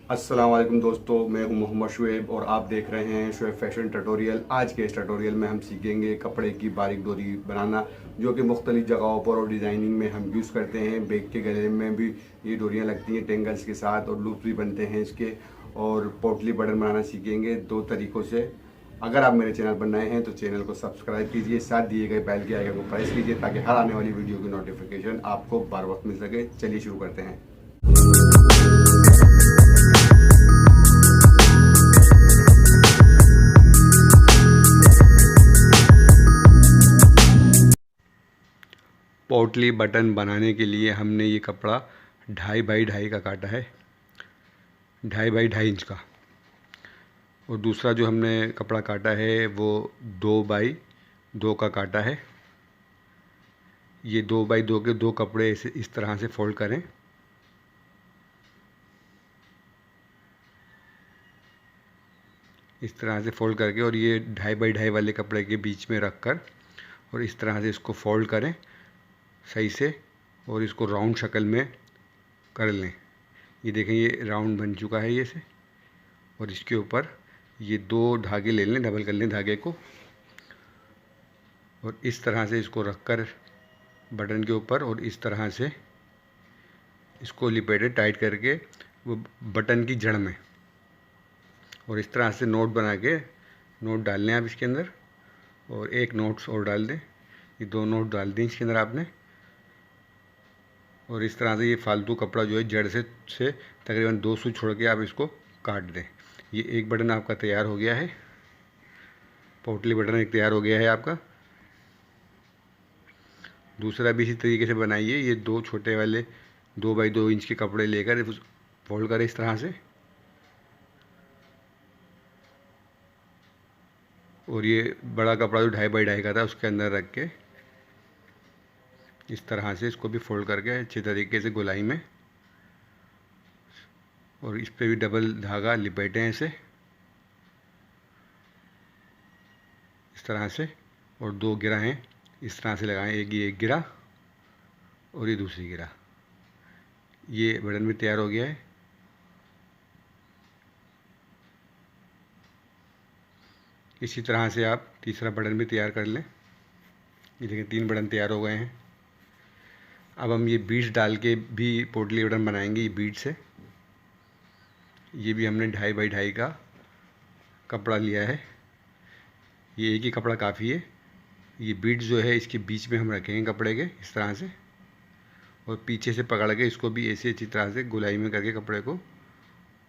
अस्सलाम वालेकुम दोस्तों, मैं हूं मोहम्मद शुएब और आप देख रहे हैं शुएब फैशन ट्यूटोरियल। आज के इस ट्यूटोरियल में हम सीखेंगे कपड़े की बारीक डोरी बनाना, जो कि मुख्तलिफ जगहों पर और डिज़ाइनिंग में हम यूज़ करते हैं। बैग के गले में भी ये डोरियां लगती हैं टेंगल्स के साथ, और लूप भी बनते हैं इसके। और पोटली बटन बनाना सीखेंगे दो तरीक़ों से। अगर आप मेरे चैनल पर नए हैं तो चैनल को सब्सक्राइब कीजिए, साथ दिए गए बेल के आइकन को प्रेस कीजिए ताकि हर आने वाली वीडियो की नोटिफिकेशन आपको बार वक्त मिल सके। चलिए शुरू करते हैं। पोटली बटन बनाने के लिए हमने ये कपड़ा 2.5 बाई 2.5 का काटा है, 2.5 बाई 2.5 इंच का। और दूसरा जो हमने कपड़ा काटा है वो 2 बाई 2 का काटा है। ये 2 बाई 2 के दो कपड़े इस तरह से फोल्ड करें। इस तरह से फोल्ड करके, और ये 2.5 बाई 2.5 वाले कपड़े के बीच में रख कर और इस तरह से इसको फोल्ड करें सही से, और इसको राउंड शक्ल में कर लें। ये देखें, ये राउंड बन चुका है ये से। और इसके ऊपर ये 2 धागे ले लें, डबल कर लें धागे को, और इस तरह से इसको रखकर बटन के ऊपर और इस तरह से इसको लिपेटे टाइट करके वो बटन की जड़ में, और इस तरह से नोट बना के नोट डाल लें आप इसके अंदर। और एक नोट्स और डाल दें, ये 2 नोट डाल दें इसके अंदर आपने। और इस तरह से ये फालतू कपड़ा जो है जड़ से तकरीबन 2 सूई छोड़ के आप इसको काट दें। ये एक बटन आपका तैयार हो गया है, पोटली बटन एक तैयार हो गया है आपका। दूसरा भी इसी तरीके से बनाइए। ये 2 छोटे वाले 2 बाई 2 इंच के कपड़े लेकर फोल्ड करें इस तरह से, और ये बड़ा कपड़ा जो 2.5 बाई 2.5 का था उसके अंदर रख के इस तरह से इसको भी फोल्ड करके अच्छे तरीके से गोलाई में, और इस पे भी डबल धागा लिपेटें ऐसे इस तरह से, और 2 गिरा हैं इस तरह से लगाएं। एक गिरा और ये दूसरी गिरा। ये बटन भी तैयार हो गया है। इसी तरह से आप तीसरा बटन भी तैयार कर लें। ये देखिए 3 बटन तैयार हो गए हैं। अब हम ये बीड्स डाल के भी पोटली बटन बनाएंगे। ये बीड से, ये भी हमने 2.5 बाई 2.5 का कपड़ा लिया है। ये एक ही कपड़ा काफ़ी है। ये बीड्स जो है इसके बीच में हम रखेंगे कपड़े के इस तरह से, और पीछे से पकड़ के इसको भी ऐसे अच्छी तरह से गोलाई में करके कपड़े को,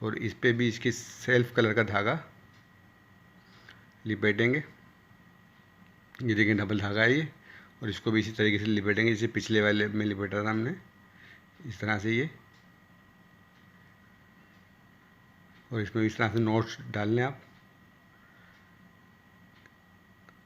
और इस पे भी इसके सेल्फ कलर का धागा लिपेटेंगे। ये देखिए डबल धागा है ये, और इसको भी इसी तरीके से लिपेटेंगे जैसे पिछले वाले में लिपेटा था हमने, इस तरह से ये। और इसमें इस तरह से नोट्स डाल लें आप,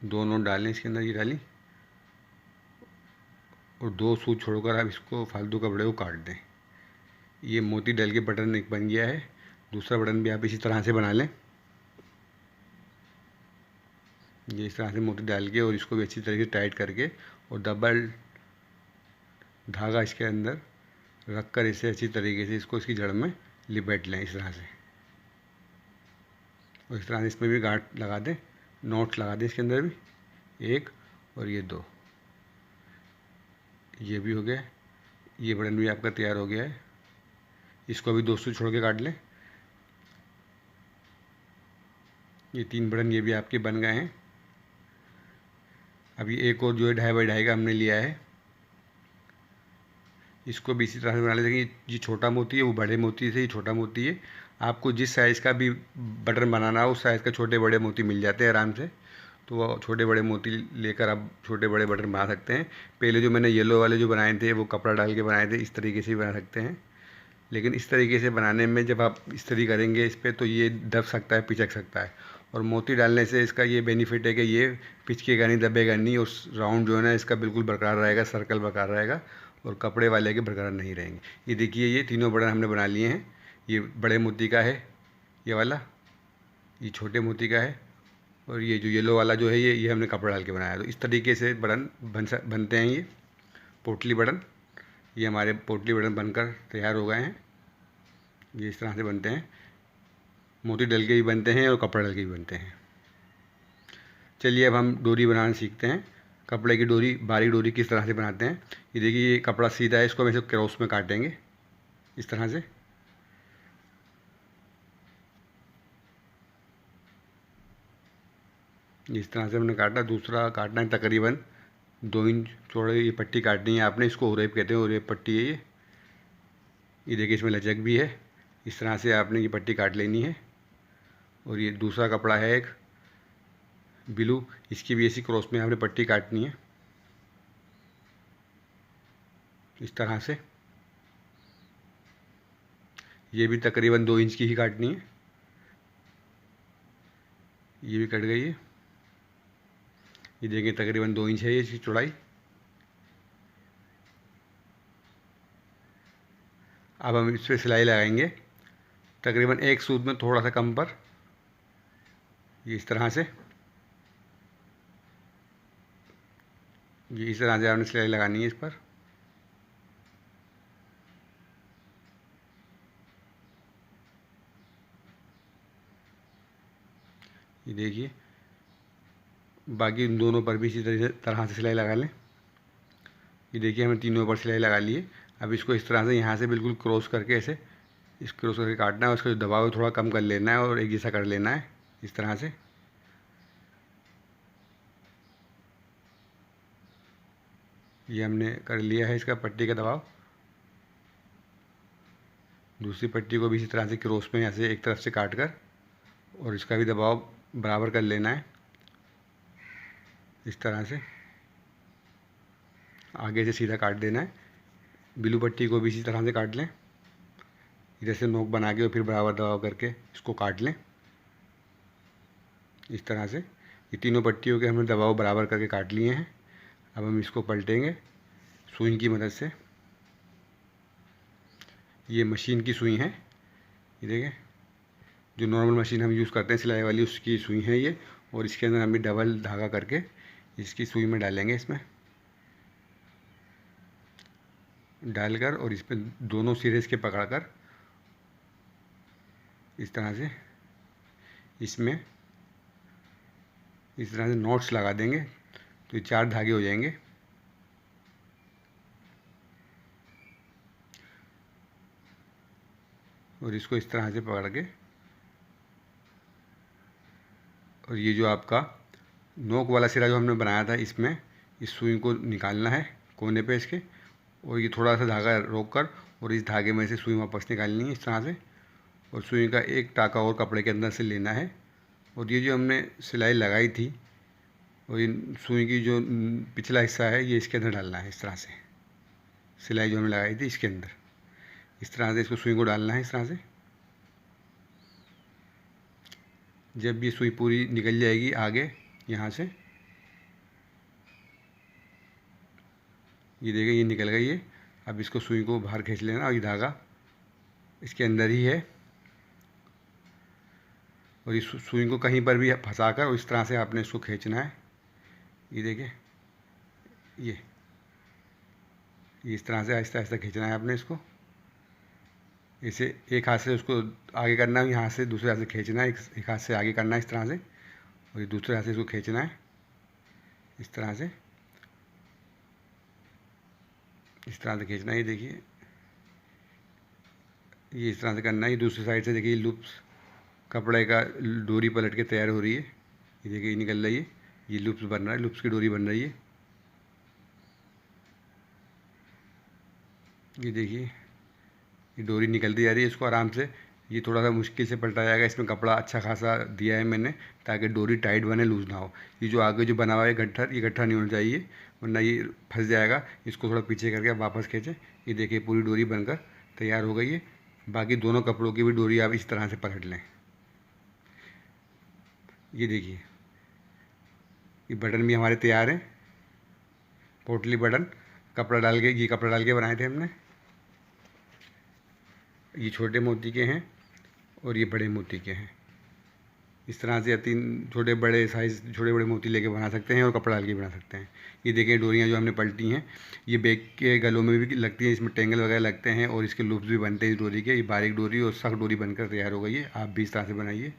2 नोट डालें इसके अंदर, ये डाली, और 2 सूई छोड़कर आप इसको फालतू कपड़े को काट दें। ये मोती डाल के बटन एक बन गया है। दूसरा बटन भी आप इसी तरह से बना लें। ये इस तरह से मोती डाल के और इसको भी अच्छी तरीके से टाइट करके और डबल धागा इसके अंदर रख कर इसे अच्छी तरीके से इसको इसकी जड़ में लिपेट लें इस तरह से। और इस तरह से इसमें भी गांठ लगा दें, नोट्स लगा दें इसके अंदर भी, 1 और ये 2। ये भी हो गया। ये बटन भी आपका तैयार हो गया है। इसको भी 2 सूई छोड़ के काट लें। ये 3 बटन ये भी आपके बन गए हैं। अब ये एक और जो है 2.5 बाई 2.5 का हमने लिया है, इसको भी इसी तरह से बना लेते हैं। ये छोटा मोती है, वो बड़े मोती से, ये छोटा मोती है। आपको जिस साइज़ का भी बटन बनाना हो उस साइज़ का छोटे बड़े मोती मिल जाते हैं आराम से। तो वो छोटे बड़े मोती लेकर आप छोटे बड़े बटन बना सकते हैं। पहले जो मैंने येलो वाले जो बनाए थे वो कपड़ा डाल के बनाए थे, इस तरीके से भी बना सकते हैं। लेकिन इस तरीके से बनाने में जब आप इस्त्री करेंगे इस पर तो ये दब सकता है, पिचक सकता है। और मोती डालने से इसका ये बेनिफिट है कि ये पिचकेगा नहीं, दबेगा नहीं, और राउंड जो है ना इसका बिल्कुल बरकरार रहेगा, सर्कल बरकरार रहेगा, और कपड़े वाले के बरकरार नहीं रहेंगे। ये देखिए, ये तीनों बटन हमने बना लिए हैं। ये बड़े मोती का है ये वाला, ये छोटे मोती का है, और ये जो येलो वाला जो है ये हमने कपड़ा डाल के बनाया। तो इस तरीके से बटन बनते हैं ये पोटली बटन। ये हमारे पोटली बटन बनकर तैयार हो गए हैं। ये इस तरह से बनते हैं, मोती डल के भी बनते हैं और कपड़ा डल के भी बनते हैं। चलिए अब हम डोरी बनाना सीखते हैं। कपड़े की डोरी, बारीक डोरी किस तरह से बनाते हैं। ये देखिए, ये कपड़ा सीधा है, इसको हम ऐसे क्रॉस में काटेंगे इस तरह से। इस तरह से हमने काटा। दूसरा काटना है तकरीबन 2 इंच चौड़े, ये पट्टी काटनी है आपने, इसको ओरेप कहते हैं, ओरेप पट्टी है ये देखिए, इसमें लचक भी है। इस तरह से आपने ये पट्टी काट लेनी है। और ये दूसरा कपड़ा है एक ब्लू, इसकी भी ऐसी क्रॉस में आपने पट्टी काटनी है इस तरह से। ये भी तकरीबन 2 इंच की ही काटनी है। ये भी कट गई है, ये देखिए तकरीबन 2 इंच है ये इसकी चौड़ाई। अब हम इस पर सिलाई लगाएंगे तकरीबन एक सूत में थोड़ा सा कम पर, ये इस तरह से। ये इस तरह से आपने सिलाई लगानी है इस पर। ये देखिए, बाकी इन दोनों पर भी इसी तरह से सिलाई लगा लें। ये देखिए, हमने तीनों पर सिलाई लगा ली है। अब इसको इस तरह से यहाँ से बिल्कुल क्रॉस करके ऐसे इस क्रॉस करके काटना है, उसका जो दबाव है थोड़ा कम कर लेना है और एक जैसा कर लेना है इस तरह से। ये हमने कर लिया है इसका पट्टी का दबाव। दूसरी पट्टी को भी इसी तरह से क्रॉस में ऐसे एक तरफ से काट कर और इसका भी दबाव बराबर कर लेना है इस तरह से। आगे से सीधा काट देना है। ब्लू पट्टी को भी इसी तरह से काट लें, इधर से नोक बना के और फिर बराबर दबाव करके इसको काट लें इस तरह से। ये तीनों पट्टियों के हमने दबाव बराबर करके काट लिए हैं। अब हम इसको पलटेंगे सुई की मदद से। ये मशीन की सुई है, ये देखें, जो नॉर्मल मशीन हम यूज़ करते हैं सिलाई वाली, उसकी सुई है ये। और इसके अंदर हम भी डबल धागा करके इसकी सुई में डालेंगे, इसमें डालकर और इस पर दोनों सिरे इसके पकड़कर इस तरह से इसमें इस तरह से नॉट्स लगा देंगे, तो ये 4 धागे हो जाएंगे। और इसको इस तरह से पकड़ के और ये जो आपका नोक वाला सिरा जो हमने बनाया था, इसमें इस सुई को निकालना है कोने पे इसके। और ये थोड़ा सा धागा रोक कर और इस धागे में से सुई वापस निकालनी है इस तरह से। और सुई का एक टाँका और कपड़े के अंदर से लेना है। और ये जो हमने सिलाई लगाई थी और ये सुई की जो पिछला हिस्सा है, ये इसके अंदर डालना है इस तरह से। सिलाई जो हमने लगाई थी इसके अंदर इस तरह से इसको सुई को डालना है इस तरह से। जब ये सुई पूरी निकल जाएगी आगे यहाँ से, ये देखिए ये निकल गई है। अब इसको सुई को बाहर खींच लेना और ये धागा इसके अंदर ही है। और इस सुई को कहीं पर भी फंसा कर इस तरह से आपने इसको खींचना है। ये देखिए, ये इस तरह से आहिस्ता आहिस्ता खींचना है आपने इसको। इसे एक हाथ से उसको आगे करना है, यहाँ से दूसरे हाथ से खींचना है, एक हाथ से आगे करना है इस तरह से और ये दूसरे हाथ से इसको खींचना है इस तरह से। इस तरह से खींचना है, ये देखिए, ये इस तरह से करना है। ये दूसरी साइड से देखिए लूप्स कपड़े का डोरी पलट के तैयार हो रही है। ये देखिए ये निकल रही है, ये लूप्स बन रहा है, लूप्स की डोरी बन रही है। ये देखिए ये डोरी निकलती जा रही है। इसको आराम से, ये थोड़ा सा मुश्किल से पलटा जाएगा। इसमें कपड़ा अच्छा खासा दिया है मैंने ताकि डोरी टाइट बने, लूज़ ना हो। ये जो आगे जो बना हुआ है गट्ठर, ये गट्ठर नहीं होना चाहिए वरना ये फंस जाएगा। इसको थोड़ा पीछे करके आप वापस खींचें। ये देखिए पूरी डोरी बनकर तैयार हो गई है। बाकी दोनों कपड़ों की भी डोरी आप इस तरह से पलट लें। ये देखिए ये बटन भी हमारे तैयार हैं, पोटली बटन कपड़ा डाल के, ये कपड़ा डाल के बनाए थे हमने। ये छोटे मोती के हैं और ये बड़े मोती के हैं। इस तरह से 3 छोटे बड़े साइज़ छोटे बड़े मोती लेके बना सकते हैं और कपड़ा डाल के बना सकते हैं। ये देखें डोरियाँ जो हमने पलटी हैं, ये बैग के गलों में भी लगती हैं, इसमें टेंगल वगैरह लगते हैं और इसके लूप्स भी बनते हैं इस डोरी के। ये बारीक डोरी और सख्त डोरी बनकर तैयार हो गई है। आप भी इस तरह से बनाइए।